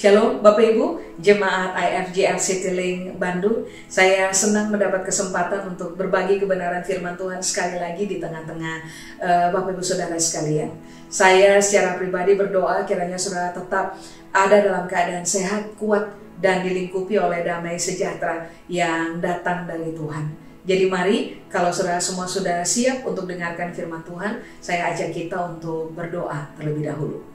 Shalom Bapak Ibu, Jemaat IFJL Citylink Bandung. Saya senang mendapat kesempatan untuk berbagi kebenaran firman Tuhan sekali lagi di tengah-tengah Bapak Ibu Saudara sekalian. Saya secara pribadi berdoa kiranya saudara tetap ada dalam keadaan sehat, kuat, dan dilingkupi oleh damai sejahtera yang datang dari Tuhan. Jadi mari, kalau saudara semua sudah siap untuk dengarkan firman Tuhan, saya ajak kita untuk berdoa terlebih dahulu.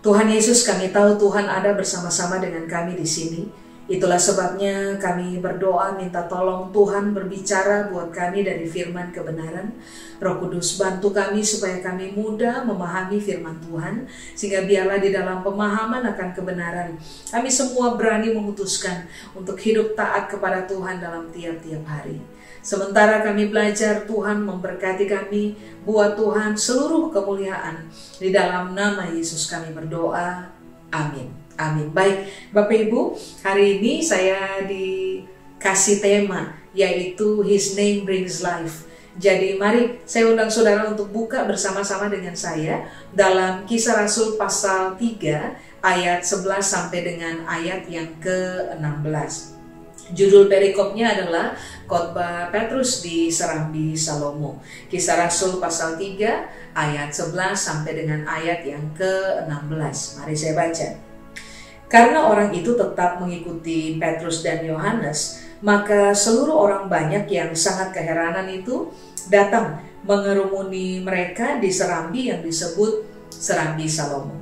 Tuhan Yesus, kami tahu Tuhan ada bersama-sama dengan kami di sini. Itulah sebabnya kami berdoa minta tolong Tuhan berbicara buat kami dari firman kebenaran. Roh Kudus bantu kami supaya kami mudah memahami firman Tuhan, sehingga biarlah di dalam pemahaman akan kebenaran kami semua berani memutuskan untuk hidup taat kepada Tuhan dalam tiap-tiap hari. Sementara kami belajar, Tuhan memberkati kami, buat Tuhan seluruh kemuliaan. Di dalam nama Yesus kami berdoa, amin. Amin. Baik, Bapak Ibu, hari ini saya dikasih tema, yaitu His Name Brings Life. Jadi mari saya undang saudara untuk buka bersama-sama dengan saya dalam Kisah Rasul pasal 3 ayat 11 sampai dengan ayat yang ke-16. Judul perikopnya adalah khotbah Petrus di Serambi Salomo. Kisah Rasul pasal 3 ayat 11 sampai dengan ayat yang ke-16. Mari saya baca. Karena orang itu tetap mengikuti Petrus dan Yohanes, maka seluruh orang banyak yang sangat keheranan itu datang mengerumuni mereka di serambi yang disebut Serambi Salomo.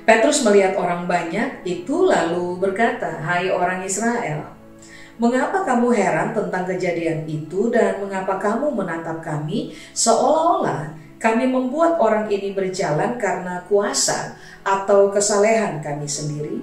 Petrus melihat orang banyak itu lalu berkata, "Hai orang Israel, mengapa kamu heran tentang kejadian itu dan mengapa kamu menatap kami seolah-olah kami membuat orang ini berjalan karena kuasa atau kesalehan kami sendiri?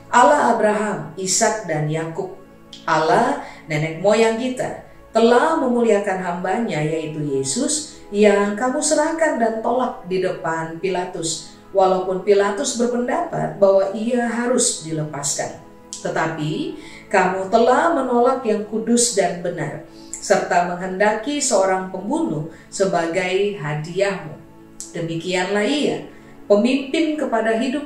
Allah Abraham, Ishak dan Yakub, Allah nenek moyang kita, telah memuliakan hambanya yaitu Yesus yang kamu serahkan dan tolak di depan Pilatus. Walaupun Pilatus berpendapat bahwa ia harus dilepaskan. Tetapi kamu telah menolak yang kudus dan benar, serta menghendaki seorang pembunuh sebagai hadiahmu. Demikianlah ia, pemimpin kepada hidup,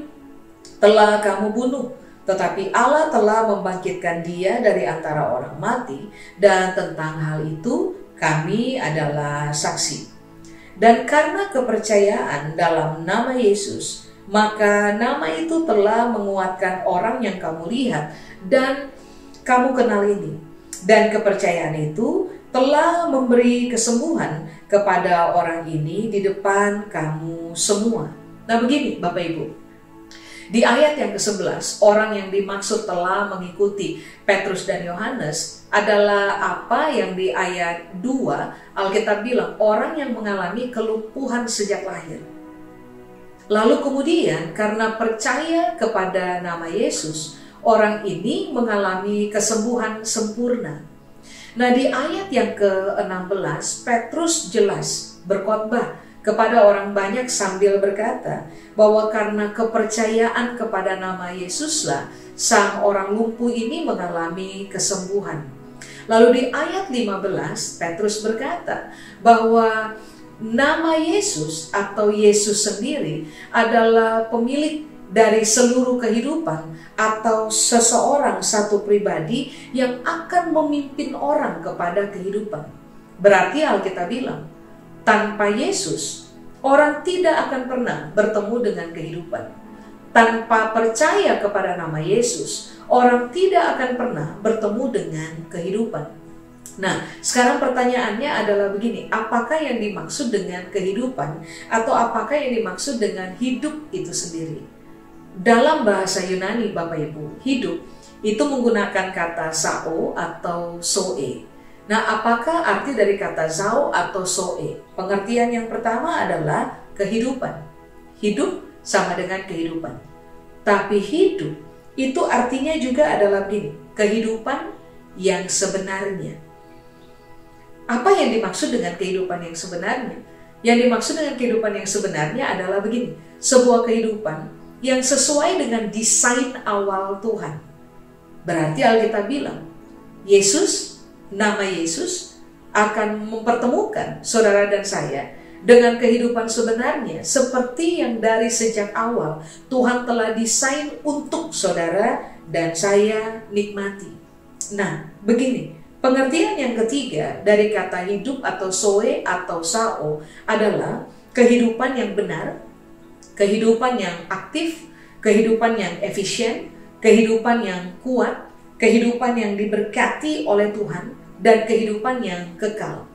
telah kamu bunuh. Tetapi Allah telah membangkitkan dia dari antara orang mati, dan tentang hal itu kami adalah saksi. Dan karena kepercayaan dalam nama Yesus, maka nama itu telah menguatkan orang yang kamu lihat dan kamu kenal ini. Dan kepercayaan itu telah memberi kesembuhan kepada orang ini di depan kamu semua. Nah begini Bapak Ibu, di ayat yang ke-11, orang yang dimaksud telah mengikuti Petrus dan Yohanes adalah apa yang di ayat 2 Alkitab bilang, orang yang mengalami kelumpuhan sejak lahir. Lalu kemudian karena percaya kepada nama Yesus, orang ini mengalami kesembuhan sempurna. Nah di ayat yang ke-16, Petrus jelas berkhotbah kepada orang banyak sambil berkata bahwa karena kepercayaan kepada nama Yesuslah sang orang lumpuh ini mengalami kesembuhan. Lalu di ayat 15 Petrus berkata bahwa nama Yesus atau Yesus sendiri adalah pemilik dari seluruh kehidupan atau seseorang satu pribadi yang akan memimpin orang kepada kehidupan. Berarti Alkitab bilang, tanpa Yesus, orang tidak akan pernah bertemu dengan kehidupan. Tanpa percaya kepada nama Yesus, orang tidak akan pernah bertemu dengan kehidupan. Nah, sekarang pertanyaannya adalah begini, apakah yang dimaksud dengan kehidupan atau apakah yang dimaksud dengan hidup itu sendiri? Dalam bahasa Yunani, Bapak Ibu, hidup itu menggunakan kata sao atau zoe. Nah, apakah arti dari kata zao atau zoe? Pengertian yang pertama adalah kehidupan. Hidup sama dengan kehidupan. Tapi hidup itu artinya juga adalah begini, kehidupan yang sebenarnya. Apa yang dimaksud dengan kehidupan yang sebenarnya? Yang dimaksud dengan kehidupan yang sebenarnya adalah begini, sebuah kehidupan yang sesuai dengan desain awal Tuhan. Berarti Alkitab bilang, Yesus, nama Yesus akan mempertemukan saudara dan saya dengan kehidupan sebenarnya seperti yang dari sejak awal Tuhan telah desain untuk saudara dan saya nikmati. Nah, begini, pengertian yang ketiga dari kata hidup atau zoe atau sao adalah kehidupan yang benar, kehidupan yang aktif, kehidupan yang efisien, kehidupan yang kuat, kehidupan yang diberkati oleh Tuhan, dan kehidupan yang kekal.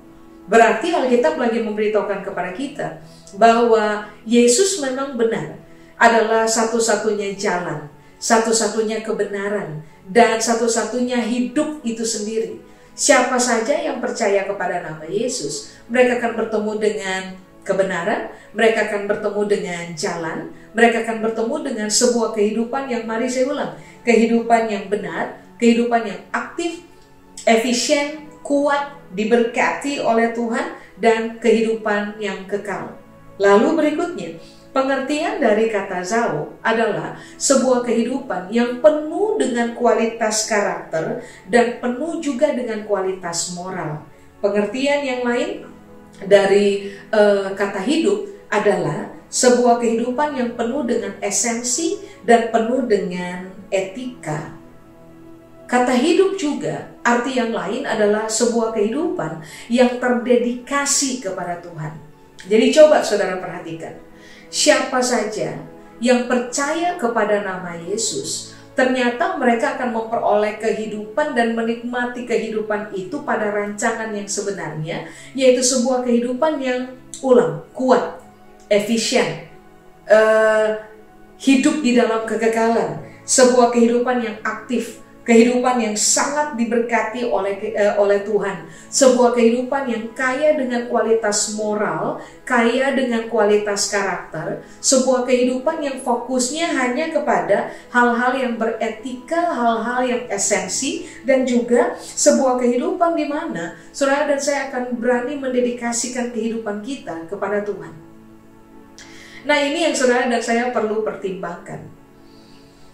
Berarti Alkitab lagi memberitahukan kepada kita bahwa Yesus memang benar, adalah satu-satunya jalan, satu-satunya kebenaran, dan satu-satunya hidup itu sendiri. Siapa saja yang percaya kepada nama Yesus, mereka akan bertemu dengan kebenaran, mereka akan bertemu dengan jalan, mereka akan bertemu dengan sebuah kehidupan yang, mari saya ulang, kehidupan yang benar, kehidupan yang aktif, efisien, kuat, diberkati oleh Tuhan, dan kehidupan yang kekal. Lalu berikutnya, pengertian dari kata zao adalah sebuah kehidupan yang penuh dengan kualitas karakter dan penuh juga dengan kualitas moral. Pengertian yang lain dari kata hidup adalah sebuah kehidupan yang penuh dengan esensi dan penuh dengan etika. Kata hidup juga, arti yang lain adalah sebuah kehidupan yang terdedikasi kepada Tuhan. Jadi coba saudara perhatikan, siapa saja yang percaya kepada nama Yesus, ternyata mereka akan memperoleh kehidupan dan menikmati kehidupan itu pada rancangan yang sebenarnya, yaitu sebuah kehidupan yang kuat, efisien, hidup di dalam kekekalan, sebuah kehidupan yang aktif, kehidupan yang sangat diberkati oleh Tuhan, sebuah kehidupan yang kaya dengan kualitas moral, kaya dengan kualitas karakter, sebuah kehidupan yang fokusnya hanya kepada hal-hal yang beretika, hal-hal yang esensi, dan juga sebuah kehidupan di mana saudara dan saya akan berani mendedikasikan kehidupan kita kepada Tuhan. Nah, ini yang saudara dan saya perlu pertimbangkan.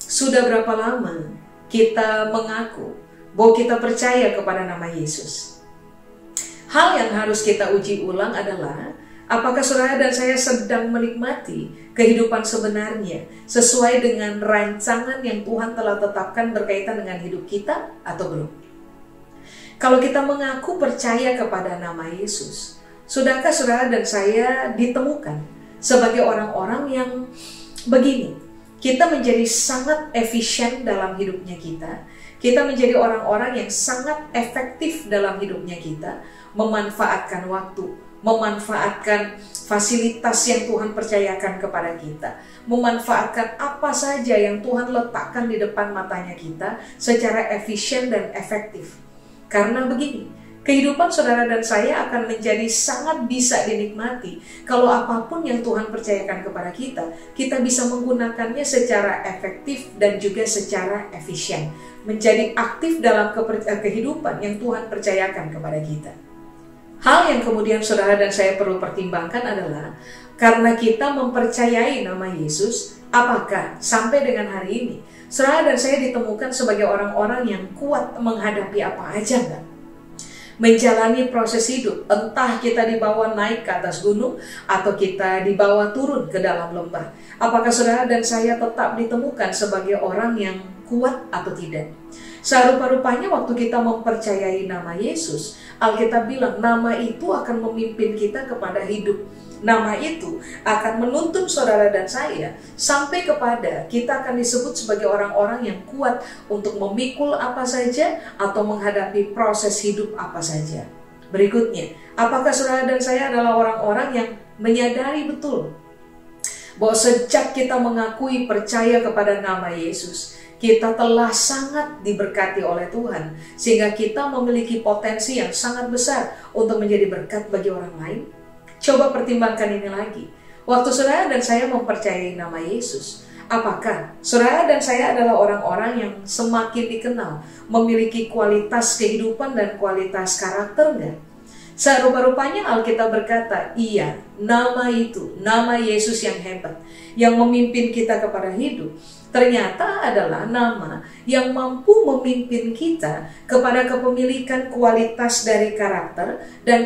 Sudah berapa lama kita mengaku bahwa kita percaya kepada nama Yesus? Hal yang harus kita uji ulang adalah apakah saudara dan saya sedang menikmati kehidupan sebenarnya sesuai dengan rancangan yang Tuhan telah tetapkan berkaitan dengan hidup kita atau belum? Kalau kita mengaku percaya kepada nama Yesus, sudahkah saudara dan saya ditemukan sebagai orang-orang yang begini? Kita menjadi sangat efisien dalam hidupnya kita. Kita menjadi orang-orang yang sangat efektif dalam hidupnya kita, memanfaatkan waktu, memanfaatkan fasilitas yang Tuhan percayakan kepada kita, memanfaatkan apa saja yang Tuhan letakkan di depan matanya kita secara efisien dan efektif. Karena begini, kehidupan saudara dan saya akan menjadi sangat bisa dinikmati kalau apapun yang Tuhan percayakan kepada kita, kita bisa menggunakannya secara efektif dan juga secara efisien, menjadi aktif dalam kehidupan yang Tuhan percayakan kepada kita. Hal yang kemudian saudara dan saya perlu pertimbangkan adalah karena kita mempercayai nama Yesus, apakah sampai dengan hari ini saudara dan saya ditemukan sebagai orang-orang yang kuat menghadapi apa aja enggak? Menjalani proses hidup, entah kita dibawa naik ke atas gunung atau kita dibawa turun ke dalam lembah. Apakah saudara dan saya tetap ditemukan sebagai orang yang kuat atau tidak? Serupa-rupanya waktu kita mempercayai nama Yesus, Alkitab bilang nama itu akan memimpin kita kepada hidup. Nama itu akan menuntun saudara dan saya sampai kepada kita akan disebut sebagai orang-orang yang kuat untuk memikul apa saja atau menghadapi proses hidup apa saja. Berikutnya, apakah saudara dan saya adalah orang-orang yang menyadari betul bahwa sejak kita mengakui percaya kepada nama Yesus, kita telah sangat diberkati oleh Tuhan, sehingga kita memiliki potensi yang sangat besar untuk menjadi berkat bagi orang lain? Coba pertimbangkan ini lagi. Waktu saudara dan saya mempercayai nama Yesus, apakah saudara dan saya adalah orang-orang yang semakin dikenal, memiliki kualitas kehidupan dan kualitas karakter enggak? Serupa-rupanya Alkitab berkata, iya, nama itu, nama Yesus yang hebat, yang memimpin kita kepada hidup, ternyata adalah nama yang mampu memimpin kita kepada kepemilikan kualitas dari karakter dan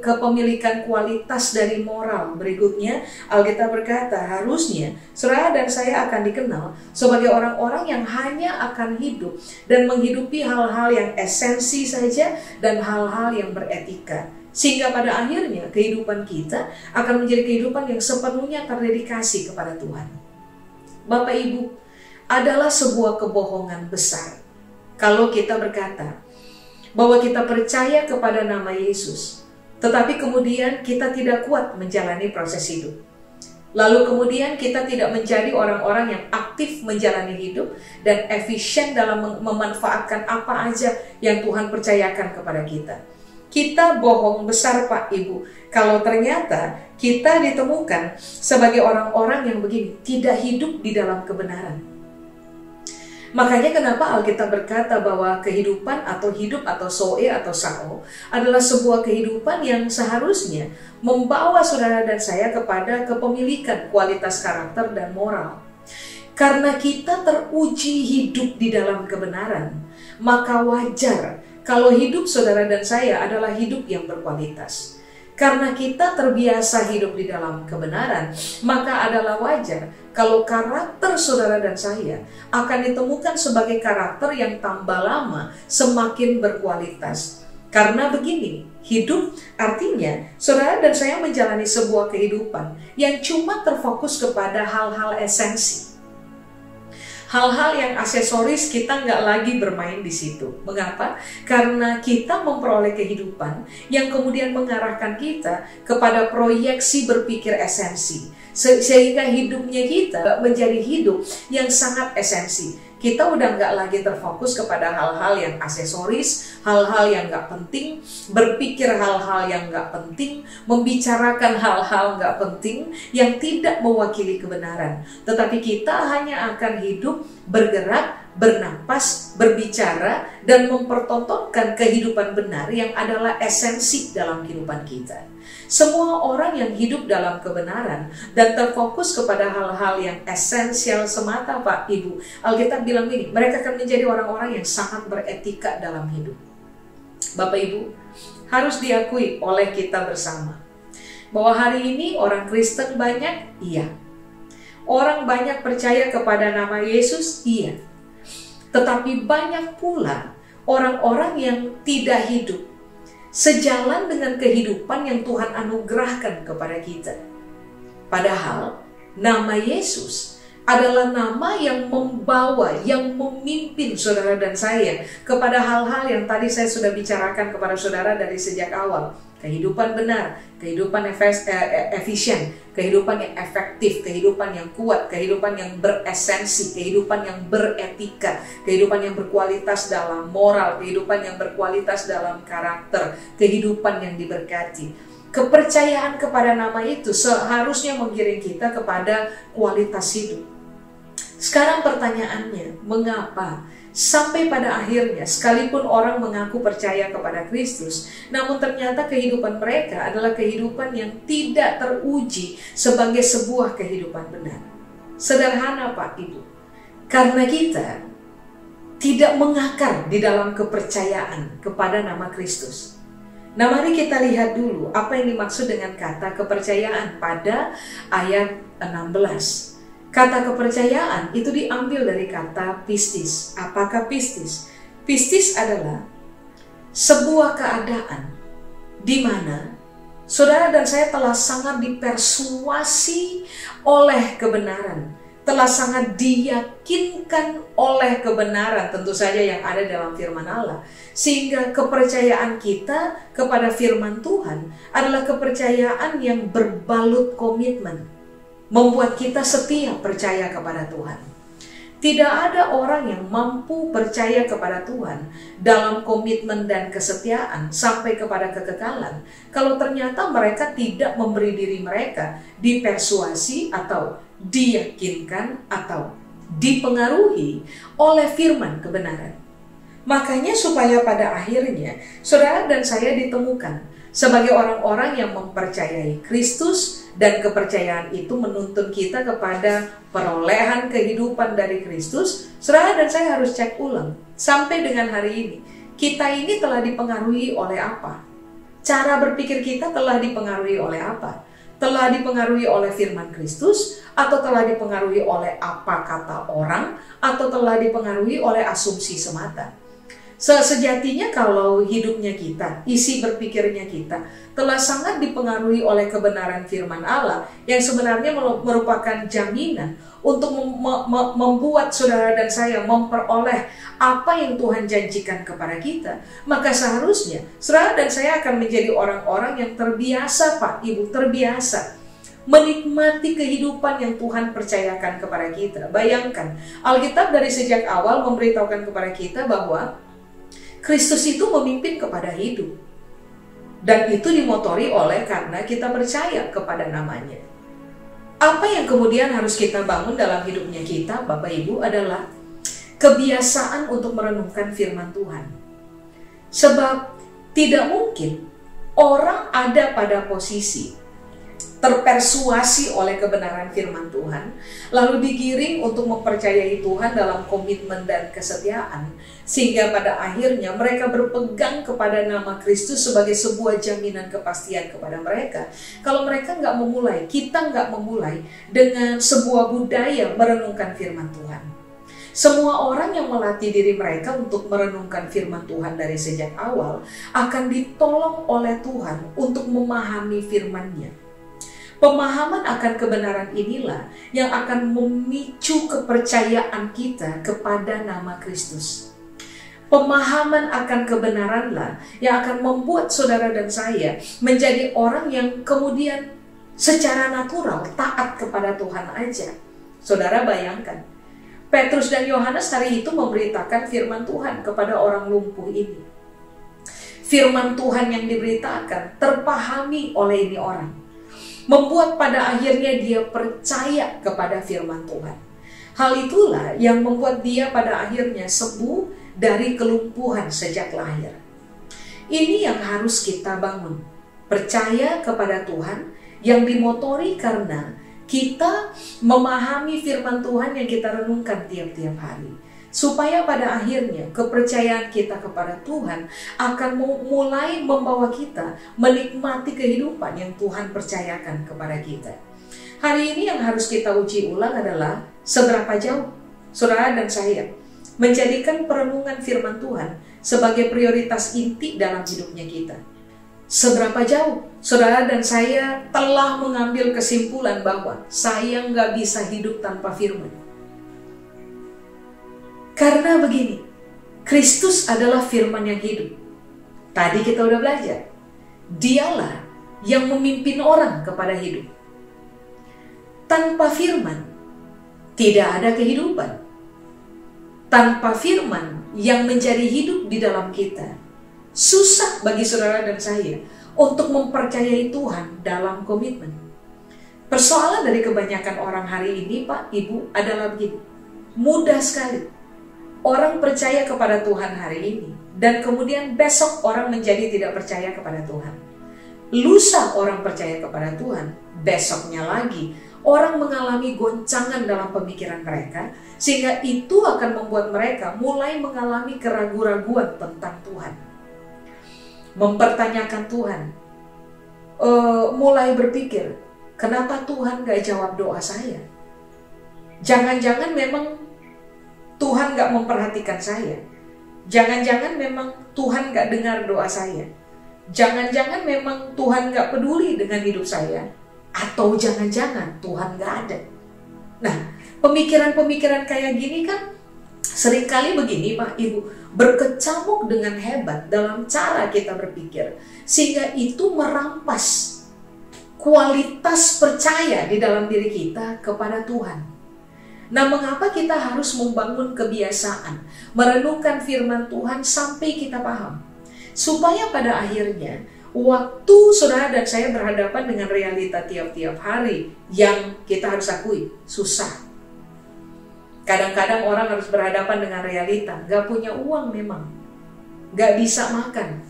kepemilikan kualitas dari moral. Berikutnya, Alkitab berkata, harusnya saudara dan saya akan dikenal sebagai orang-orang yang hanya akan hidup dan menghidupi hal-hal yang esensi saja dan hal-hal yang beretika. Sehingga pada akhirnya kehidupan kita akan menjadi kehidupan yang sepenuhnya terdedikasi kepada Tuhan. Bapak Ibu, adalah sebuah kebohongan besar kalau kita berkata bahwa kita percaya kepada nama Yesus, tetapi kemudian kita tidak kuat menjalani proses hidup. Lalu kemudian kita tidak menjadi orang-orang yang aktif menjalani hidup dan efisien dalam memanfaatkan apa aja yang Tuhan percayakan kepada kita. Kita bohong besar Pak Ibu kalau ternyata kita ditemukan sebagai orang-orang yang begini, tidak hidup di dalam kebenaran. Makanya kenapa Alkitab berkata bahwa kehidupan atau hidup atau soe atau sao adalah sebuah kehidupan yang seharusnya membawa saudara dan saya kepada kepemilikan kualitas karakter dan moral. Karena kita teruji hidup di dalam kebenaran, maka wajar kalau hidup saudara dan saya adalah hidup yang berkualitas. Karena kita terbiasa hidup di dalam kebenaran, maka adalah wajar kalau karakter saudara dan saya akan ditemukan sebagai karakter yang tambah lama semakin berkualitas. Karena begini, hidup artinya saudara dan saya menjalani sebuah kehidupan yang cuma terfokus kepada hal-hal esensi. Hal-hal yang aksesoris kita nggak lagi bermain di situ. Mengapa? Karena kita memperoleh kehidupan yang kemudian mengarahkan kita kepada proyeksi berpikir esensi. Sehingga hidupnya kita menjadi hidup yang sangat esensi. Kita udah nggak lagi terfokus kepada hal-hal yang aksesoris, hal-hal yang nggak penting, berpikir hal-hal yang nggak penting, membicarakan hal-hal nggak penting yang tidak mewakili kebenaran. Tetapi kita hanya akan hidup, bergerak, bernapas, berbicara, dan mempertontonkan kehidupan benar yang adalah esensi dalam kehidupan kita. Semua orang yang hidup dalam kebenaran dan terfokus kepada hal-hal yang esensial semata Pak Ibu, Alkitab bilang ini, mereka akan menjadi orang-orang yang sangat beretika dalam hidup. Bapak Ibu, harus diakui oleh kita bersama bahwa hari ini orang Kristen banyak, iya. Orang banyak percaya kepada nama Yesus, iya. Tetapi banyak pula orang-orang yang tidak hidup sejalan dengan kehidupan yang Tuhan anugerahkan kepada kita. Padahal nama Yesus adalah nama yang membawa, yang memimpin saudara dan saya kepada hal-hal yang tadi saya sudah bicarakan kepada saudara dari sejak awal. Kehidupan benar, kehidupan efisien, kehidupan yang efektif, kehidupan yang kuat, kehidupan yang beresensi, kehidupan yang beretika, kehidupan yang berkualitas dalam moral, kehidupan yang berkualitas dalam karakter, kehidupan yang diberkati. Kepercayaan kepada nama itu seharusnya menggiring kita kepada kualitas hidup. Sekarang pertanyaannya, mengapa sampai pada akhirnya sekalipun orang mengaku percaya kepada Kristus, namun ternyata kehidupan mereka adalah kehidupan yang tidak teruji sebagai sebuah kehidupan benar? Sederhana Pak Ibu, karena kita tidak mengakar di dalam kepercayaan kepada nama Kristus. Nah, mari kita lihat dulu apa yang dimaksud dengan kata kepercayaan pada ayat 16. Kata kepercayaan itu diambil dari kata pistis. Apakah pistis? Pistis adalah sebuah keadaan di mana saudara dan saya telah sangat dipersuasi oleh kebenaran, telah sangat diyakinkan oleh kebenaran tentu saja yang ada dalam firman Allah. Sehingga kepercayaan kita kepada firman Tuhan adalah kepercayaan yang berbalut komitmen. Membuat kita setia percaya kepada Tuhan. Tidak ada orang yang mampu percaya kepada Tuhan dalam komitmen dan kesetiaan sampai kepada kekekalan kalau ternyata mereka tidak memberi diri mereka dipersuasi atau diyakinkan atau dipengaruhi oleh firman kebenaran. Makanya supaya pada akhirnya saudara dan saya ditemukan sebagai orang-orang yang mempercayai Kristus, dan kepercayaan itu menuntun kita kepada perolehan kehidupan dari Kristus. Saudara dan saya harus cek ulang, sampai dengan hari ini, kita ini telah dipengaruhi oleh apa? Cara berpikir kita telah dipengaruhi oleh apa? Telah dipengaruhi oleh firman Kristus, atau telah dipengaruhi oleh apa kata orang, atau telah dipengaruhi oleh asumsi semata? Sejatinya kalau hidupnya kita, isi berpikirnya kita telah sangat dipengaruhi oleh kebenaran firman Allah yang sebenarnya merupakan jaminan untuk membuat saudara dan saya memperoleh apa yang Tuhan janjikan kepada kita, maka seharusnya saudara dan saya akan menjadi orang-orang yang terbiasa, Pak Ibu, terbiasa menikmati kehidupan yang Tuhan percayakan kepada kita. Bayangkan, Alkitab dari sejak awal memberitahukan kepada kita bahwa Kristus itu memimpin kepada hidup. Dan itu dimotori oleh karena kita percaya kepada namanya. Apa yang kemudian harus kita bangun dalam hidupnya kita, Bapak Ibu, adalah kebiasaan untuk merenungkan firman Tuhan. Sebab tidak mungkin orang ada pada posisi terpersuasi oleh kebenaran firman Tuhan, lalu digiring untuk mempercayai Tuhan dalam komitmen dan kesetiaan, sehingga pada akhirnya mereka berpegang kepada nama Kristus sebagai sebuah jaminan kepastian kepada mereka. Kalau mereka nggak memulai, kita nggak memulai dengan sebuah budaya merenungkan firman Tuhan. Semua orang yang melatih diri mereka untuk merenungkan firman Tuhan dari sejak awal akan ditolong oleh Tuhan untuk memahami firman-Nya. Pemahaman akan kebenaran inilah yang akan memicu kepercayaan kita kepada nama Kristus. Pemahaman akan kebenaranlah yang akan membuat saudara dan saya menjadi orang yang kemudian secara natural taat kepada Tuhan aja. Saudara bayangkan, Petrus dan Yohanes hari itu memberitakan firman Tuhan kepada orang lumpuh ini. Firman Tuhan yang diberitakan terpahami oleh ini orang, membuat pada akhirnya dia percaya kepada firman Tuhan. Hal itulah yang membuat dia pada akhirnya sembuh dari kelumpuhan sejak lahir. Ini yang harus kita bangun. Percaya kepada Tuhan yang dimotori karena kita memahami firman Tuhan yang kita renungkan tiap-tiap hari. Supaya pada akhirnya kepercayaan kita kepada Tuhan akan mulai membawa kita menikmati kehidupan yang Tuhan percayakan kepada kita. Hari ini yang harus kita uji ulang adalah seberapa jauh saudara dan saya menjadikan perenungan firman Tuhan sebagai prioritas inti dalam hidupnya kita. Seberapa jauh saudara dan saya telah mengambil kesimpulan bahwa saya nggak bisa hidup tanpa firman. Karena begini, Kristus adalah firman yang hidup. Tadi kita udah belajar, dialah yang memimpin orang kepada hidup. Tanpa firman, tidak ada kehidupan. Tanpa firman yang menjadi hidup di dalam kita, susah bagi saudara dan saya untuk mempercayai Tuhan dalam komitmen. Persoalan dari kebanyakan orang hari ini, Pak, Ibu, adalah begini. Mudah sekali orang percaya kepada Tuhan hari ini, dan kemudian besok orang menjadi tidak percaya kepada Tuhan. Lusa orang percaya kepada Tuhan, besoknya lagi orang mengalami goncangan dalam pemikiran mereka, sehingga itu akan membuat mereka mulai mengalami keraguan-raguan tentang Tuhan. Mempertanyakan Tuhan, mulai berpikir, kenapa Tuhan gak jawab doa saya? Jangan-jangan memang Tuhan gak memperhatikan saya. Jangan-jangan memang Tuhan gak dengar doa saya. Jangan-jangan memang Tuhan gak peduli dengan hidup saya. Atau jangan-jangan Tuhan gak ada. Nah, pemikiran-pemikiran kayak gini kan seringkali begini, Pak, Ibu, berkecamuk dengan hebat dalam cara kita berpikir, sehingga itu merampas kualitas percaya di dalam diri kita kepada Tuhan. Nah, mengapa kita harus membangun kebiasaan merenungkan firman Tuhan sampai kita paham? Supaya pada akhirnya, waktu saudara dan saya berhadapan dengan realita tiap-tiap hari yang kita harus akui, susah. Kadang-kadang orang harus berhadapan dengan realita, gak punya uang memang, gak bisa makan,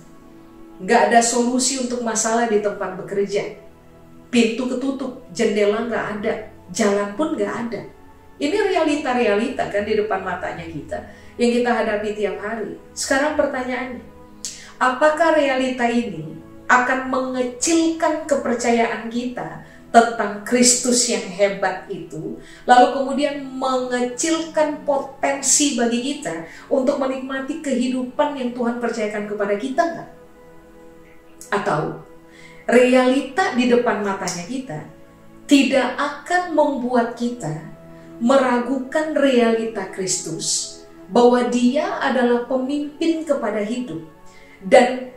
nggak ada solusi untuk masalah di tempat bekerja. Pintu ketutup, jendela nggak ada, jalan pun nggak ada. Ini realita-realita kan di depan matanya kita, yang kita hadapi tiap hari. Sekarang pertanyaannya, apakah realita ini akan mengecilkan kepercayaan kita tentang Kristus yang hebat itu, lalu kemudian mengecilkan potensi bagi kita untuk menikmati kehidupan yang Tuhan percayakan kepada kita nggak? Atau realita di depan matanya kita tidak akan membuat kita meragukan realita Kristus, bahwa Dia adalah pemimpin kepada hidup, dan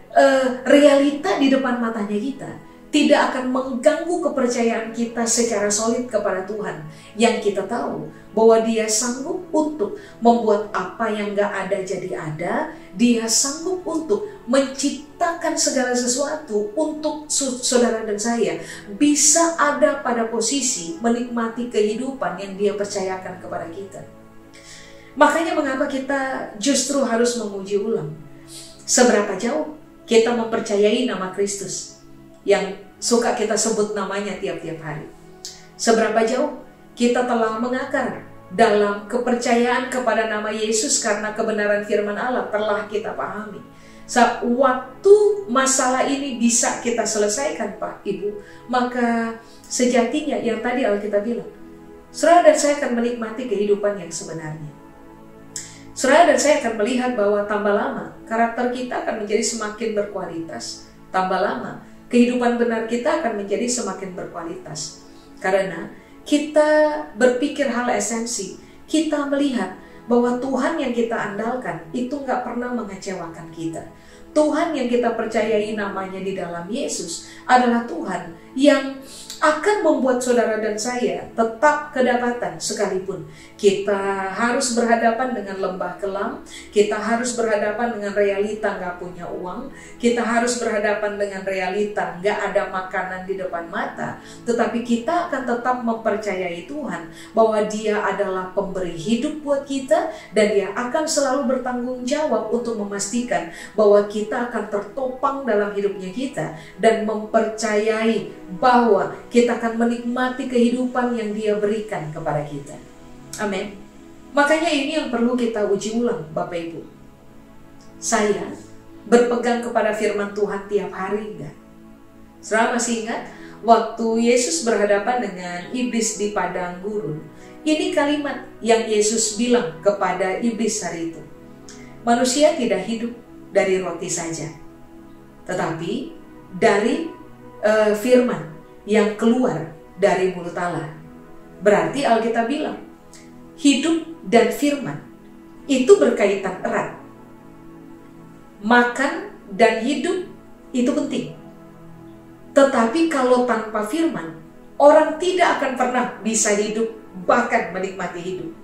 realita di depan matanya kita tidak akan mengganggu kepercayaan kita secara solid kepada Tuhan, yang kita tahu bahwa Dia sanggup untuk membuat apa yang gak ada jadi ada. Dia sanggup untuk menciptakan segala sesuatu untuk saudara dan saya bisa ada pada posisi menikmati kehidupan yang Dia percayakan kepada kita. Makanya mengapa kita justru harus menguji ulang seberapa jauh kita mempercayai nama Kristus yang suka kita sebut namanya tiap-tiap hari. Seberapa jauh kita telah mengakar dalam kepercayaan kepada nama Yesus karena kebenaran firman Allah telah kita pahami. Waktu masalah ini bisa kita selesaikan, Pak, Ibu, maka sejatinya yang tadi Alkitab bilang, saudara dan saya akan menikmati kehidupan yang sebenarnya. Saudara dan saya akan melihat bahwa tambah lama karakter kita akan menjadi semakin berkualitas. Tambah lama kehidupan benar kita akan menjadi semakin berkualitas. Karena kita berpikir hal esensi, kita melihat bahwa Tuhan yang kita andalkan itu nggak pernah mengecewakan kita. Tuhan yang kita percayai namanya di dalam Yesus adalah Tuhan yang akan membuat saudara dan saya tetap kedapatan sekalipun kita harus berhadapan dengan lembah kelam, kita harus berhadapan dengan realita nggak punya uang, kita harus berhadapan dengan realita nggak ada makanan di depan mata, tetapi kita akan tetap mempercayai Tuhan bahwa Dia adalah pemberi hidup buat kita, dan Dia akan selalu bertanggung jawab untuk memastikan bahwa kita akan tertopang dalam hidupnya kita, dan mempercayai bahwa kita akan menikmati kehidupan yang Dia berikan kepada kita. Amin. Makanya ini yang perlu kita uji ulang, Bapak Ibu. Saya berpegang kepada firman Tuhan tiap hari enggak? Saudara masih ingat waktu Yesus berhadapan dengan iblis di padang gurun? Ini kalimat yang Yesus bilang kepada iblis hari itu. Manusia tidak hidup dari roti saja, tetapi dari firman yang keluar dari mulut Allah. Berarti Alkitab bilang, hidup dan firman itu berkaitan erat. Makan dan hidup itu penting. Tetapi kalau tanpa firman, orang tidak akan pernah bisa hidup, bahkan menikmati hidup.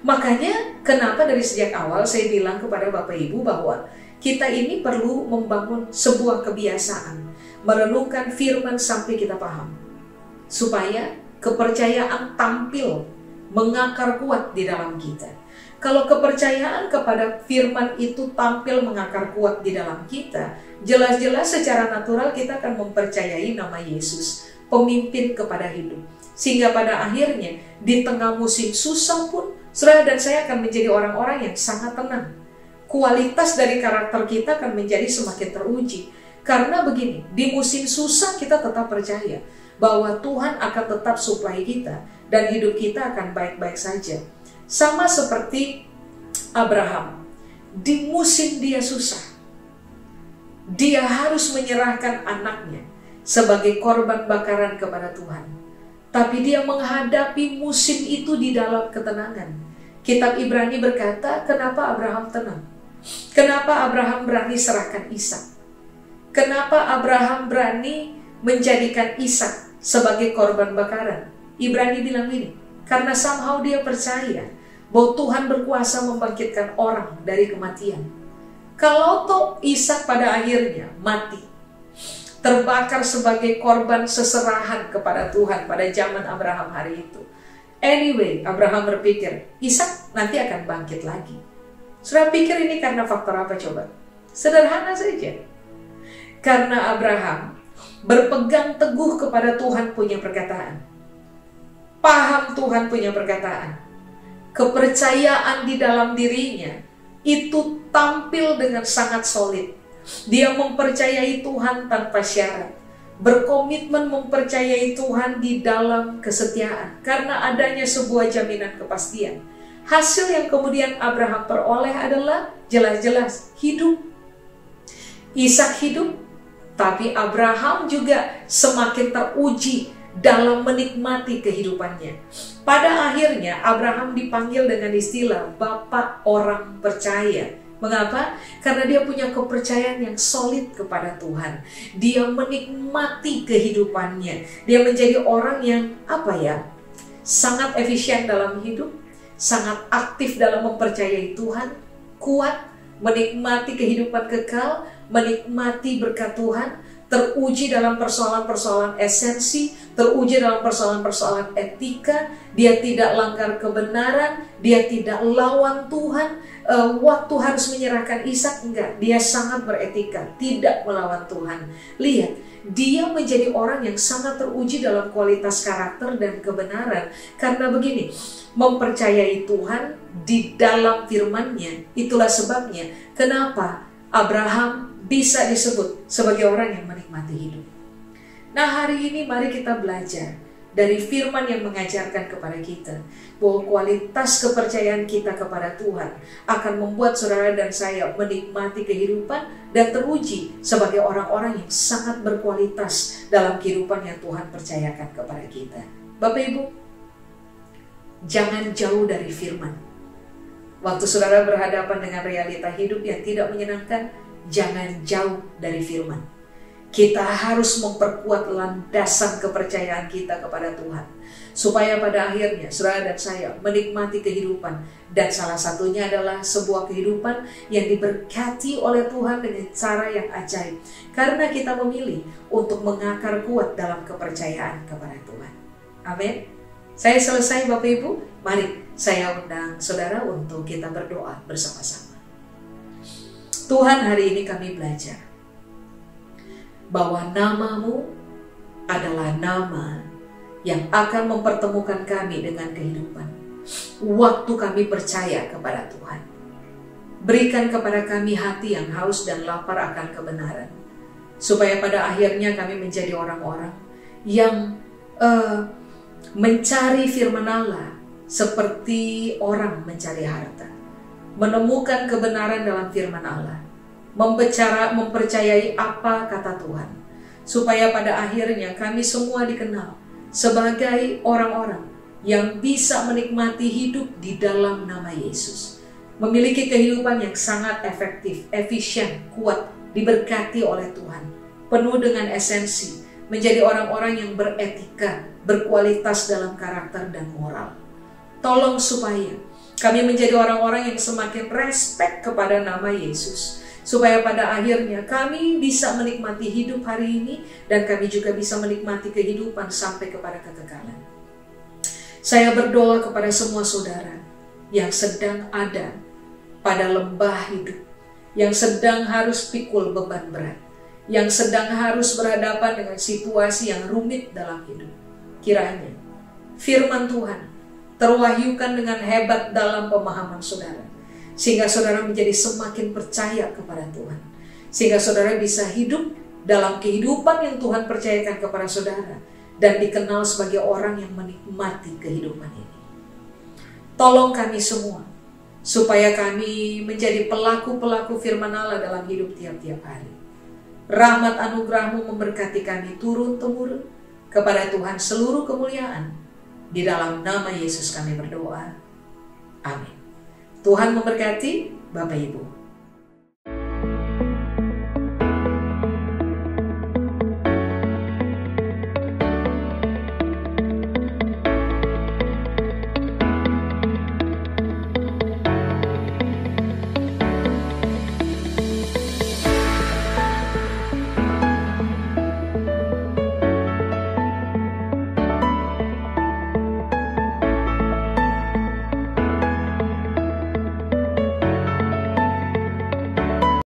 Makanya kenapa dari sejak awal saya bilang kepada Bapak Ibu bahwa kita ini perlu membangun sebuah kebiasaan, merenungkan firman sampai kita paham, supaya kepercayaan tampil mengakar kuat di dalam kita. Kalau kepercayaan kepada firman itu tampil mengakar kuat di dalam kita, jelas-jelas secara natural kita akan mempercayai nama Yesus, pemimpin kepada hidup. Sehingga pada akhirnya di tengah musim susah pun, saudara dan saya akan menjadi orang-orang yang sangat tenang. Kualitas dari karakter kita akan menjadi semakin teruji. Karena begini, di musim susah kita tetap percaya bahwa Tuhan akan tetap supply kita dan hidup kita akan baik-baik saja. Sama seperti Abraham, di musim dia susah, dia harus menyerahkan anaknya sebagai korban bakaran kepada Tuhan. Tapi dia menghadapi musim itu di dalam ketenangan. Kitab Ibrani berkata, kenapa Abraham tenang? Kenapa Abraham berani serahkan Ishak? Kenapa Abraham berani menjadikan Ishak sebagai korban bakaran? Ibrani bilang ini, karena somehow dia percaya bahwa Tuhan berkuasa membangkitkan orang dari kematian. Kalau toh Ishak pada akhirnya mati, terbakar sebagai korban seserahan kepada Tuhan pada zaman Abraham hari itu. Anyway, Abraham berpikir, Ishak nanti akan bangkit lagi. Sudah pikir ini karena faktor apa coba? Sederhana saja. Karena Abraham berpegang teguh kepada Tuhan punya perkataan. Paham Tuhan punya perkataan. Kepercayaan di dalam dirinya itu tampil dengan sangat solid. Dia mempercayai Tuhan tanpa syarat. Berkomitmen mempercayai Tuhan di dalam kesetiaan. Karena adanya sebuah jaminan kepastian. Hasil yang kemudian Abraham peroleh adalah jelas-jelas hidup. Ishak hidup, tapi Abraham juga semakin teruji dalam menikmati kehidupannya. Pada akhirnya Abraham dipanggil dengan istilah Bapak orang percaya. Mengapa? Karena dia punya kepercayaan yang solid kepada Tuhan. Dia menikmati kehidupannya. Dia menjadi orang yang sangat efisien dalam hidup, sangat aktif dalam mempercayai Tuhan, kuat, menikmati kehidupan kekal, menikmati berkat Tuhan, teruji dalam persoalan-persoalan esensi, teruji dalam persoalan-persoalan etika. Dia tidak langgar kebenaran, dia tidak lawan Tuhan. Waktu harus menyerahkan Ishak, enggak, dia sangat beretika, tidak melawan Tuhan. Lihat, dia menjadi orang yang sangat teruji dalam kualitas karakter dan kebenaran. Karena begini, mempercayai Tuhan di dalam firman-Nya. Itulah sebabnya kenapa Abraham bisa disebut sebagai orang yang menikmati hidup. Nah, hari ini mari kita belajar dari firman yang mengajarkan kepada kita bahwa kualitas kepercayaan kita kepada Tuhan akan membuat saudara dan saya menikmati kehidupan dan teruji sebagai orang-orang yang sangat berkualitas dalam kehidupan yang Tuhan percayakan kepada kita. Bapak Ibu, jangan jauh dari firman. Waktu saudara berhadapan dengan realita hidup yang tidak menyenangkan, jangan jauh dari firman. Kita harus memperkuat landasan kepercayaan kita kepada Tuhan. Supaya pada akhirnya saudara dan saya menikmati kehidupan. Dan salah satunya adalah sebuah kehidupan yang diberkati oleh Tuhan dengan cara yang ajaib. Karena kita memilih untuk mengakar kuat dalam kepercayaan kepada Tuhan. Amin. Saya selesai Bapak Ibu. Mari saya undang saudara untuk kita berdoa bersama-sama. Tuhan, hari ini kami belajar bahwa nama-Mu adalah nama yang akan mempertemukan kami dengan kehidupan. Waktu kami percaya kepada Tuhan. Berikan kepada kami hati yang haus dan lapar akan kebenaran. Supaya pada akhirnya kami menjadi orang-orang yang mencari firman Allah seperti orang mencari harta. Menemukan kebenaran dalam firman Allah. Mempercayai apa kata Tuhan, supaya pada akhirnya kami semua dikenal sebagai orang-orang yang bisa menikmati hidup di dalam nama Yesus, memiliki kehidupan yang sangat efektif, efisien, kuat, diberkati oleh Tuhan, penuh dengan esensi, menjadi orang-orang yang beretika, berkualitas dalam karakter dan moral. Tolong supaya kami menjadi orang-orang yang semakin respek kepada nama Yesus, supaya pada akhirnya kami bisa menikmati hidup hari ini dan kami juga bisa menikmati kehidupan sampai kepada kekekalan. Saya berdoa kepada semua saudara yang sedang ada pada lembah hidup, yang sedang harus pikul beban berat, yang sedang harus berhadapan dengan situasi yang rumit dalam hidup. Kiranya firman Tuhan terwahyukan dengan hebat dalam pemahaman saudara, sehingga saudara menjadi semakin percaya kepada Tuhan. Sehingga saudara bisa hidup dalam kehidupan yang Tuhan percayakan kepada saudara. Dan dikenal sebagai orang yang menikmati kehidupan ini. Tolong kami semua. Supaya kami menjadi pelaku-pelaku firman Allah dalam hidup tiap-tiap hari. Rahmat anugerah-Mu memberkati kami turun-temurun. Kepada Tuhan seluruh kemuliaan. Di dalam nama Yesus kami berdoa. Amin. Tuhan memberkati Bapak Ibu.